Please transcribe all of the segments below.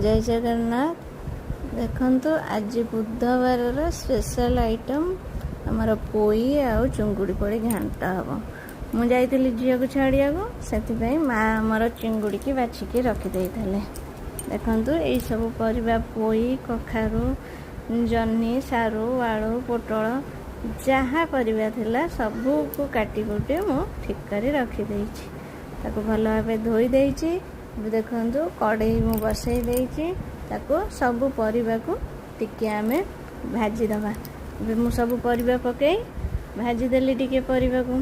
जय जगन्नाथ। देखंतु आज बुधवार स्पेशल आइटम आमर पोई आउ चिंगुड़ी पड़ी घांटा हम। मु जाइली झील को छाड़िया से माँ आमर चिंगुड़ी की बाछिकी रखिदे। देखंतु यही सब परिबा पोई कखारू जन्नी सारू आलू पोटल जहाँ परिबा थिला सबू को काटी कुटी मु ठीक कर रखिदे। ताको भल भाव धोई देइछि। देखंतु कड़ई मु बसई देइछि। ताको सबू परिबा को टिके आमे भाजी दबा। मु सबू परिबा पकई भाजी देली टिके परिबा को।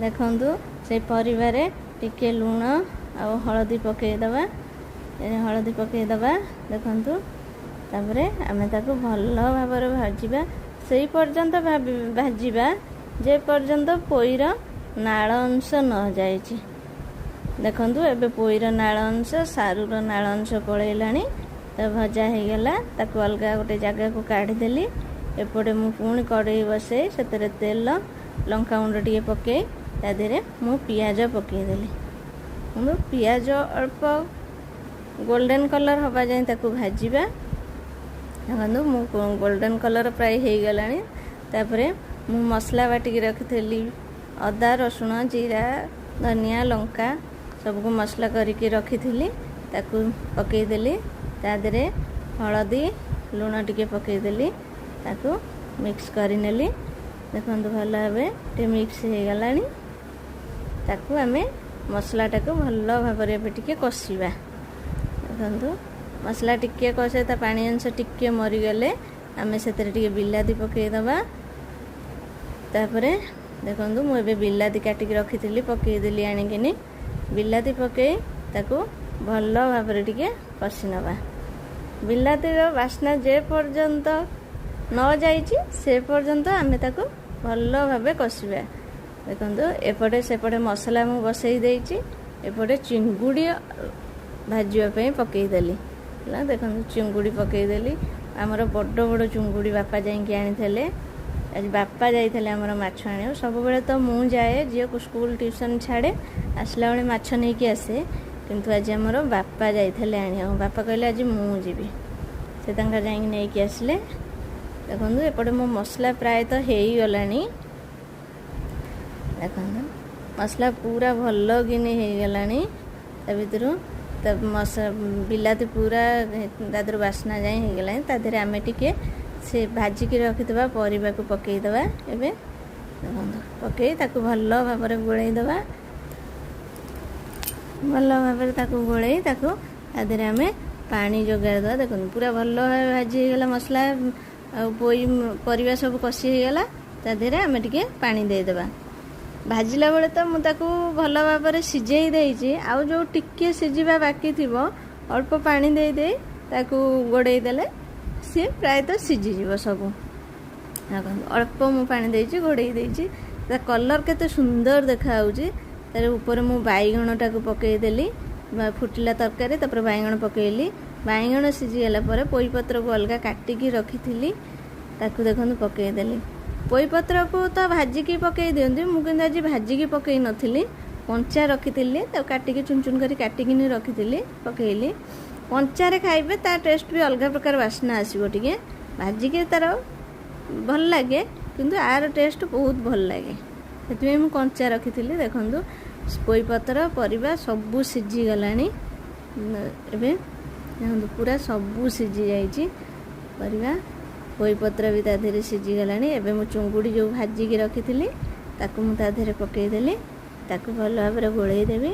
देखंतु से परिबा रे टिके लूण आ हळदी पकई दबा। हळदी पकई दबा। देखंतु तापरे आमे ताको भल भाव रे भाजीबा। सेई पर्यंत भाजीबा जे पर्यंत पोईर नाळ अंश न जाइछि। देखंतु एबे पोईर नाळ अंश सारूर नाळ अंश पळैलाणी। तो भजा हो गला। ताको अलगा गोटे जगह को काढ़ी देली। एपटे मु पुणी कड़ई बसई सेतरे तेल लंका गुंड टिके पकई ता देरे मु पियाज पकई देली। मु पियाज अल्प गोल्डन कलर हवा जाए ताको भाजीबा। देखंतु मु गोल्डन कलर प्राय हो गलानी। तापरे मु मसला बाटिकी रखिथेली अदा रसुण जीरा धनिया लंका सबको मसला करके रखी ताकू पकईदेली। तादरे हलदी लुण टिके पकईदेली। ताकू मिक्स करिनेली। देखंतु भल भाव टे मिक्स हो गलानी। ताकू आमे मसला टाको भल भाव रे टिके कषिबा। देखंतु मसला टिके कषे ता पानी अंश टिके मरी गले आमे सेतरे टिके बिलाती पकई दबा। तापरे देखंतु मु एबे बिलाती काटिक रखिथिली पकई देली आनिकिनी। बिलाती पकई ताकू भल भाव रे टिके कषि नबा। बिलातीर बास्ना जे पर्यंत न जाइछि से पर्यंत आमे ताकू भल भाव कषिबा। देखंतु एपटे सेपटे मसला मु बसई देइछि। एपटे चिंगुड़ी भाजिबा पई पकई देली। देखंतु चिंगुड़ी पकई देली। हमर बड़ बड़ चिंगुड़ी बापा जाइके आनिथले। आज बापा जाइए आमर माछ आने। सब बेले तो मु जाए झील को स्कूल ट्यूशन छाड़े आसला बेले माछ नहीं कि आसे। किंतु आज आमर बापा जाइए आने। बापा कहले आज मु जीवी से नहीं कि आसले। देखो एपटे मो मसला प्राय तो हो गलानी। देखो मसला पूरा भल कि हो गलानी। भितर बिलाती पूरा तादर बास्ना जाए हो गलानी। तादरे आमे टिके से भाजिकी रखिदबा परिबा को पकई दबा। एबे पकई ताकू भल भाव रे गोळई दबा। भल भाव रे ताकू गोळई ताकू आदरे आमे पानी जोगाड़ दबा। देखो पूरा भल भाव भाजी हो गला। मसला आ पोई परिबा सब कषि हो गला। ता देरे आमे टिके पानी दे दबा। भाजिला बेले तो मु ताकू भल भाव रे सिझेई देइछि। आ जो टिके सिझिबा बाकी थिबो अल्प पानी दे दे ताकू गोड़ई देले सी प्रायतः सिझीज सब। अल्प मु पानी देइछि घोड़ई देइछि। ता कलर केते सुंदर देखा होउछि। तारे ऊपर मु बैगण टाको पकई देली। फुटिला तरकारी तापर बैगण पकईली। बैगण सिझी गला परे पोई पत्र को अलगा काटिकी रखिथिली ताकू देखंतु पकई देली। पोई पत्र को तो भाजिकी पकई दियंती। मु किंतु आज भाजिकी पकई नथिली कंचा रखिथिली। तो काटिकी चुन चुन करी काटिकी रखिथिली पकईली। कंचारे खाइबे ता टेस्ट भी अलग प्रकार बास्ना आसीबो। टिके भाजिके तार भल लगे किंतु आर टेस्ट बहुत भल लगे। सेतमे मु कंचा रखिथिली। देखंतु पोई पत्र परिबा सबु सिझी गलानी। एबे देखंतु पूरा सबु सिझी जाइछि परिबा। पोई पत्र भी ता धीरे सिझी गलानी। एबे मु चुंगुड़ी जो भाजिकी रखिथिली ताकू मु ता धीरे पकई देली। ताकू भल भाव रे गोळई देबी।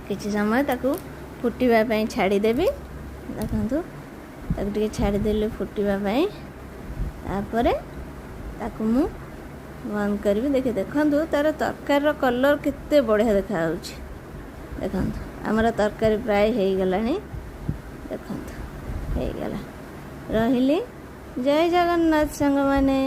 किछि समय ताकू फुटिबा पई छाड़ी देबी। देखंतु ताकू टिके छाड़ी देले फुटिबा पई। तापरे ताकू मु बंद करबी। देखंतु तार तरकारी रो कलर केते बढ़िया देखा होउछि। देखंतु हमर तरकारी प्राय हो गलानी। देखंतु हो गला। रहिली। जय जगन्नाथ संग माने।